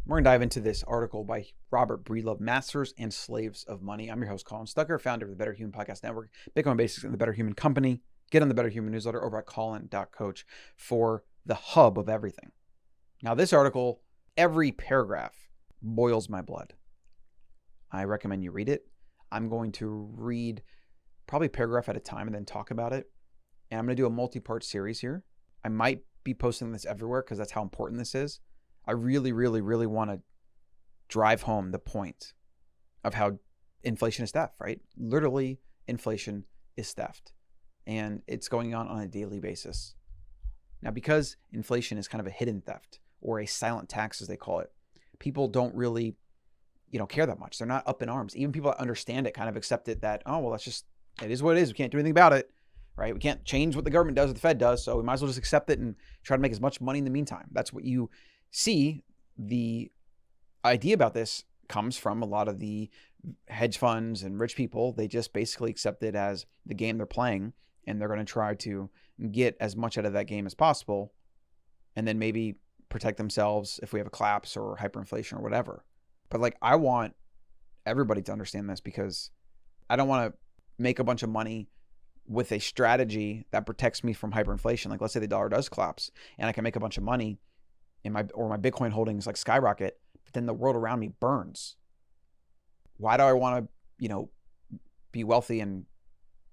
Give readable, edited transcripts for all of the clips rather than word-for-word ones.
We're going to dive into this article by Robert Breedlove, Masters and Slaves of Money. I'm your host, Colin Stucker, founder of the Better Human Podcast Network, Bitcoin Basics, and the Better Human Company. Get on the Better Human newsletter over at colin.coach for the hub of everything. Now, this article, every paragraph boils my blood. I recommend you read it. I'm going to read probably a paragraph at a time and then talk about it. And I'm going to do a multi-part series here. I might be posting this everywhere because that's how important this is. I really want to drive home the point of how inflation is theft, right? Literally, inflation is theft. And it's going on a daily basis. Now, because inflation is kind of a hidden theft or a silent tax, as they call it, people don't really, care that much. They're not up in arms. Even people that understand it kind of accept it that, oh, well, it is what it is. We can't do anything about it, right? We can't change what the government does or the Fed does. So we might as well just accept it and try to make as much money in the meantime. That's what you see. The idea about this comes from a lot of the hedge funds and rich people. They just basically accept it as the game they're playing, and they're going to try to get as much out of that game as possible, and then maybe protect themselves if we have a collapse or hyperinflation or whatever. But I want everybody to understand this, because I don't want to make a bunch of money with a strategy that protects me from hyperinflation. Like, let's say the dollar does collapse and I can make a bunch of money in my Bitcoin holdings skyrocket, but then the world around me burns. Why do I want to, be wealthy in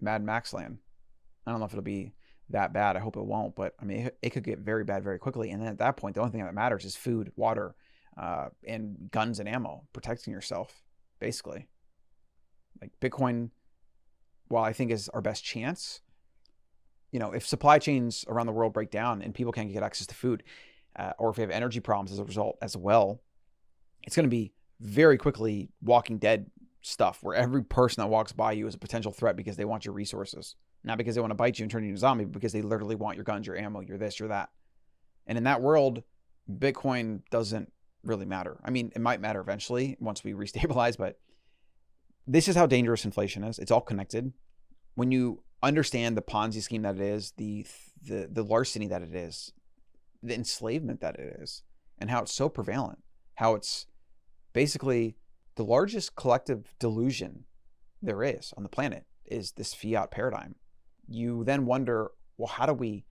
Mad Max land? I don't know if it'll be that bad. I hope it won't, but I mean, it could get very bad very quickly. And then at that point, the only thing that matters is food, water, and guns and ammo, protecting yourself, basically. Like Bitcoin, while I think is our best chance, if supply chains around the world break down and people can't get access to food, or if we have energy problems as a result as well, it's going to be very quickly Walking Dead stuff, where every person that walks by you is a potential threat because they want your resources. Not because they want to bite you and turn you into a zombie, but because they literally want your guns, your ammo, your this, your that. And in that world, Bitcoin doesn't really matter. I mean, it might matter eventually once we restabilize, but this is how dangerous inflation is. It's all connected. When you understand the Ponzi scheme that it is, the larceny that it is, the enslavement that it is, and how it's so prevalent, how it's basically the largest collective delusion there is on the planet is this fiat paradigm. You then wonder, well, how do we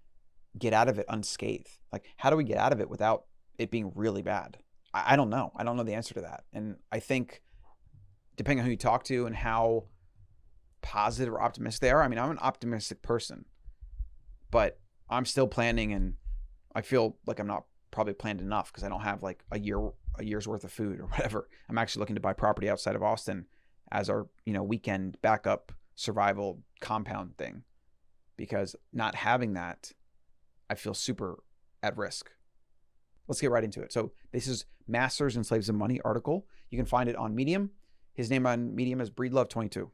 get out of it unscathed? Like, how do we get out of it without it being really bad? I don't know. I don't know the answer to that. And I think depending on who you talk to and how positive or optimistic they are, I mean, I'm an optimistic person, but I'm still planning, and I feel like I'm not probably planned enough because I don't have like a year's worth of food or whatever. I'm actually looking to buy property outside of Austin as our, weekend backup survival compound thing, because not having that, I feel super at risk. Let's get right into it. So this is Masters and Slaves of Money article. You can find it on Medium. His name on Medium is Breedlove22.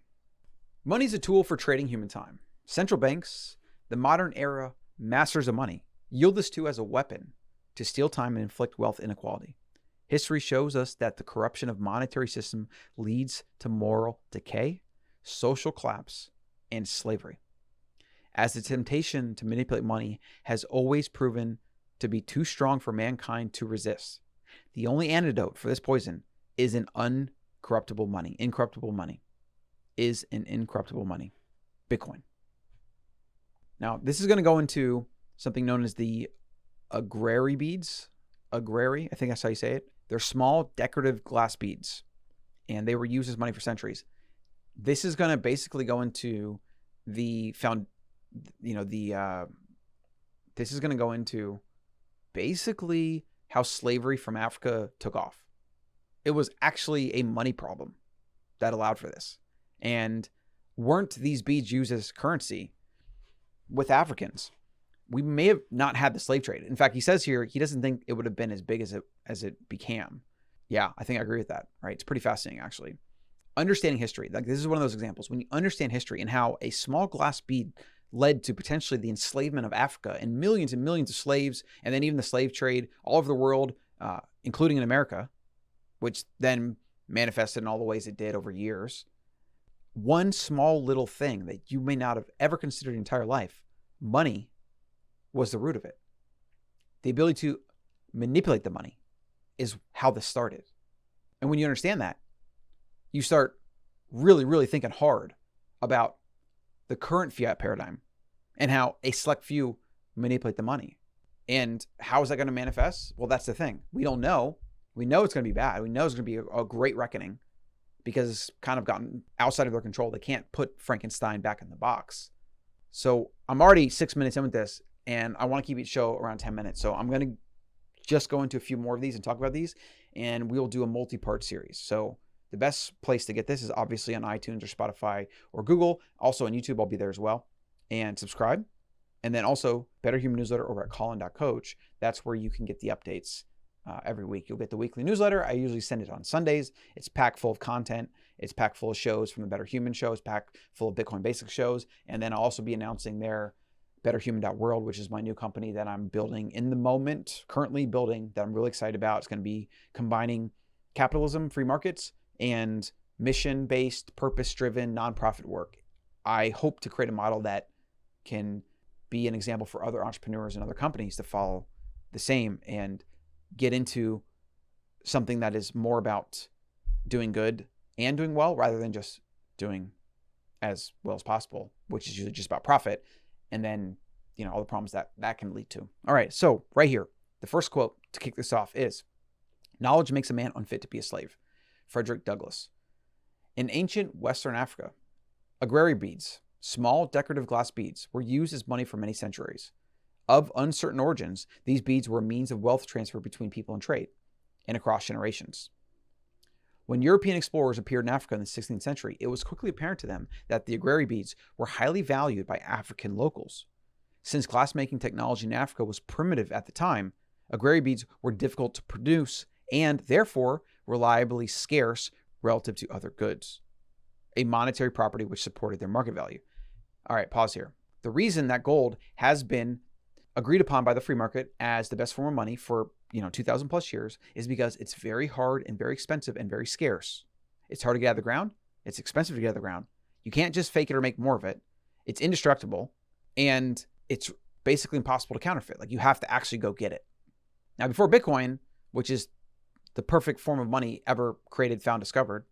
Money is a tool for trading human time. Central banks, the modern era masters of money, yield this to as a weapon to steal time and inflict wealth inequality. History shows us that the corruption of monetary system leads to moral decay, social collapse, and slavery. As the temptation to manipulate money has always proven to be too strong for mankind to resist, the only antidote for this poison is an incorruptible money. Bitcoin. Now, this is going to go into something known as the Agrary Beads. Agrary, I think that's how you say it. They're small decorative glass beads, and they were used as money for centuries. This is going to basically go into this is going to go into basically how slavery from Africa took off. It was actually a money problem that allowed for this. And weren't these beads used as currency with Africans, we may have not had the slave trade. In fact, he says here he doesn't think it would have been as big as it became. Yeah, I think I agree with that. Right? It's pretty fascinating, actually. Understanding history, like this is one of those examples. When you understand history and how a small glass bead led to potentially the enslavement of Africa and millions of slaves, and then even the slave trade all over the world, including in America, which then manifested in all the ways it did over years. One small little thing that you may not have ever considered your entire life, money, was the root of it. The ability to manipulate the money is how this started. And when you understand that, you start really, really thinking hard about the current fiat paradigm and how a select few manipulate the money. And how is that going to manifest? Well, that's the thing. We don't know. We know it's going to be bad. We know it's going to be a great reckoning because it's kind of gotten outside of their control. They can't put Frankenstein back in the box. So I'm already 6 minutes in with this, and I want to keep each show around 10 minutes. So I'm going to just go into a few more of these and talk about these, and we'll do a multi-part series. So the best place to get this is obviously on iTunes or Spotify or Google. Also on YouTube, I'll be there as well. And subscribe. And then also Better Human Newsletter over at Colin.coach. That's where you can get the updates every week. You'll get the weekly newsletter. I usually send it on Sundays. It's packed full of content. It's packed full of shows from the Better Human show. It's packed full of Bitcoin Basics shows. And then I'll also be announcing their betterhuman.world, which is my new company that I'm building in the moment, currently building, that I'm really excited about. It's going to be combining capitalism, free markets, and mission-based, purpose-driven, nonprofit work. I hope to create a model that can be an example for other entrepreneurs and other companies to follow the same and get into something that is more about doing good and doing well rather than just doing as well as possible, which is usually just about profit. And then, all the problems that can lead to. All right. So right here, the first quote to kick this off is, "Knowledge makes a man unfit to be a slave." Frederick Douglass. In ancient Western Africa, agrary beads, small decorative glass beads, were used as money for many centuries. Of uncertain origins, these beads were a means of wealth transfer between people and trade, and across generations. When European explorers appeared in Africa in the 16th century, it was quickly apparent to them that the agrary beads were highly valued by African locals. Since glassmaking technology in Africa was primitive at the time, agrary beads were difficult to produce and, therefore, reliably scarce relative to other goods, a monetary property which supported their market value. All right, pause here. The reason that gold has been agreed upon by the free market as the best form of money for 2,000 plus years is because it's very hard and very expensive and very scarce. It's hard to get out of the ground. It's expensive to get out of the ground. You can't just fake it or make more of it. It's indestructible, and it's basically impossible to counterfeit. Like, you have to actually go get it. Now, before Bitcoin, which is the perfect form of money ever created, found, discovered,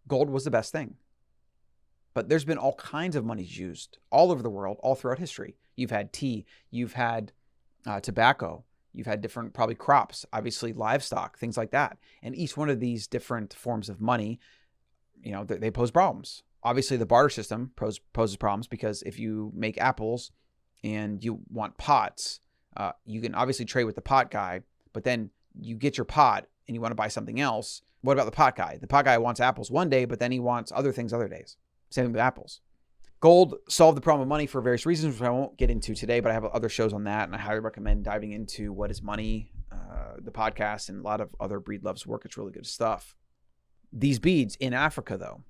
gold was the best thing. But there's been all kinds of monies used all over the world, all throughout history. You've had tea, you've had tobacco, you've had different probably crops, obviously livestock, things like that. And each one of these different forms of money, they pose problems. Obviously, the barter system poses problems because if you make apples and you want pots, you can obviously trade with the pot guy, but then you get your pot and you want to buy something else. What about the pot guy? The pot guy wants apples one day, but then he wants other things other days. Same with apples. Gold solved the problem of money for various reasons, which I won't get into today, but I have other shows on that, and I highly recommend diving into What is Money, the podcast, and a lot of other Breedlove's work. It's really good stuff. These beads in Africa, though,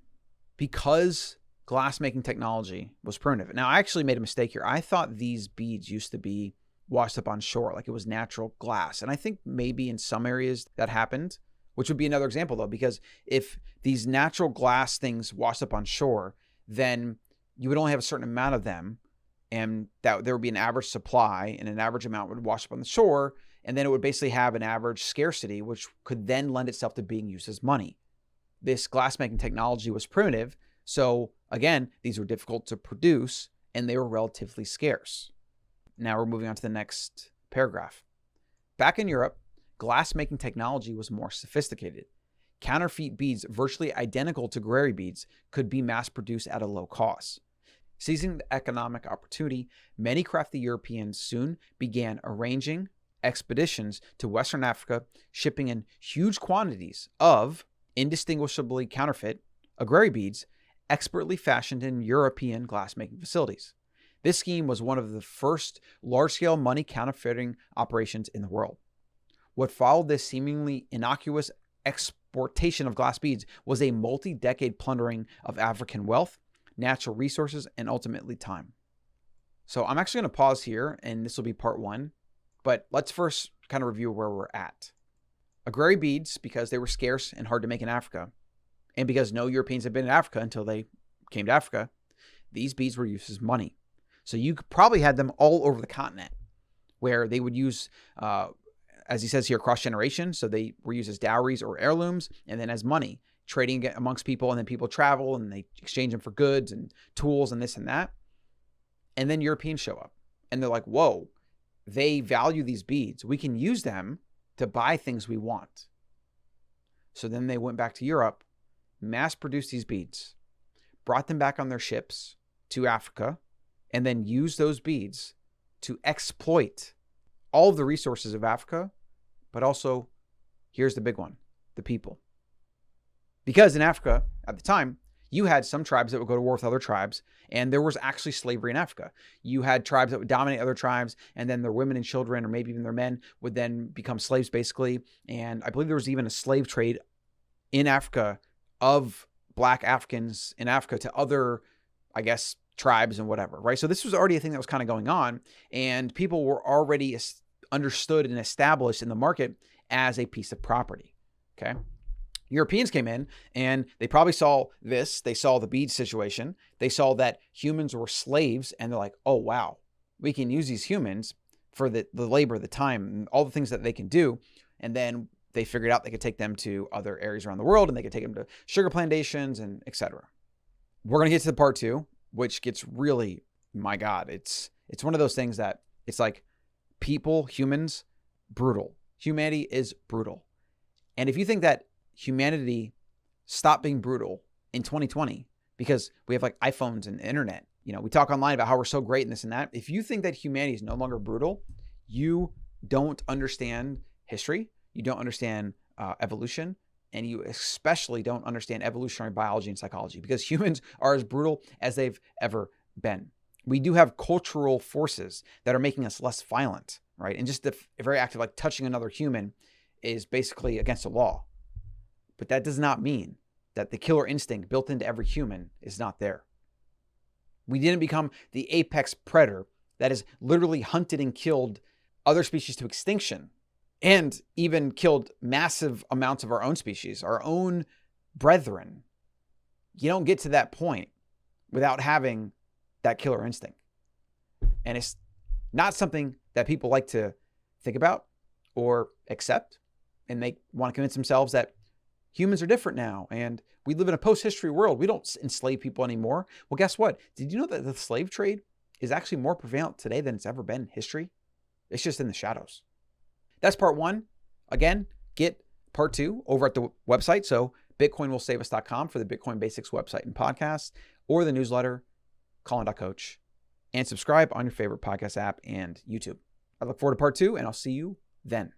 because glass-making technology was primitive. Now, I actually made a mistake here. I thought these beads used to be washed up on shore, like it was natural glass. And I think maybe in some areas that happened, which would be another example, though, because if these natural glass things washed up on shore, then you would only have a certain amount of them, and that there would be an average supply, and an average amount would wash up on the shore, and then it would basically have an average scarcity, which could then lend itself to being used as money. This glassmaking technology was primitive, so again, these were difficult to produce, and they were relatively scarce. Now we're moving on to the next paragraph. Back in Europe, glassmaking technology was more sophisticated. Counterfeit beads virtually identical to agrary beads could be mass-produced at a low cost. Seizing the economic opportunity, many crafty Europeans soon began arranging expeditions to Western Africa, shipping in huge quantities of indistinguishably counterfeit agrary beads expertly fashioned in European glassmaking facilities. This scheme was one of the first large-scale money counterfeiting operations in the world. What followed this seemingly innocuous exportation of glass beads was a multi-decade plundering of African wealth, natural resources, and ultimately time. So I'm actually going to pause here, and this will be part one, but let's first kind of review where we're at. Agrary beads, because they were scarce and hard to make in Africa, and because no Europeans had been in Africa until they came to Africa, these beads were used as money. So you probably had them all over the continent, where they would use as he says here, cross generation. So they were used as dowries or heirlooms, and then as money, trading amongst people, and then people travel and they exchange them for goods and tools and this and that. And then Europeans show up and they're like, whoa, they value these beads. We can use them to buy things we want. So then they went back to Europe, mass produced these beads, brought them back on their ships to Africa, and then used those beads to exploit all of the resources of Africa, but also, here's the big one, the people. Because in Africa, at the time, you had some tribes that would go to war with other tribes, and there was actually slavery in Africa. You had tribes that would dominate other tribes, and then their women and children, or maybe even their men, would then become slaves, basically. And I believe there was even a slave trade in Africa of Black Africans in Africa to other, I guess, tribes and whatever, right? So this was already a thing that was kind of going on, and people were already understood and established in the market as a piece of property, okay? Europeans came in and they probably saw this. They saw the bead situation. They saw that humans were slaves, and they're like, oh, wow, we can use these humans for the labor, the time, and all the things that they can do. And then they figured out they could take them to other areas around the world, and they could take them to sugar plantations and etc. We're going to get to the part 2, which gets really, my God, it's one of those things that it's like people, humans, brutal. Humanity is brutal. And if you think that humanity stopped being brutal in 2020 because we have like iPhones and the internet, we talk online about how we're so great and this and that. If you think that humanity is no longer brutal, you don't understand history. You don't understand evolution, and you especially don't understand evolutionary biology and psychology, because humans are as brutal as they've ever been. We do have cultural forces that are making us less violent, right? And just the very act of like touching another human is basically against the law. But that does not mean that the killer instinct built into every human is not there. We didn't become the apex predator that has literally hunted and killed other species to extinction, and even killed massive amounts of our own species, our own brethren. You don't get to that point without having that killer instinct. And it's not something that people like to think about or accept. And they want to convince themselves that humans are different now, and we live in a post-history world. We don't enslave people anymore. Well, guess what? Did you know that the slave trade is actually more prevalent today than it's ever been in history? It's just in the shadows. That's part 1. Again, get part 2 over at the website. So bitcoinwillsaveus.com for the Bitcoin Basics website and podcast, or the newsletter, Colin.coach, and subscribe on your favorite podcast app and YouTube. I look forward to part 2, and I'll see you then.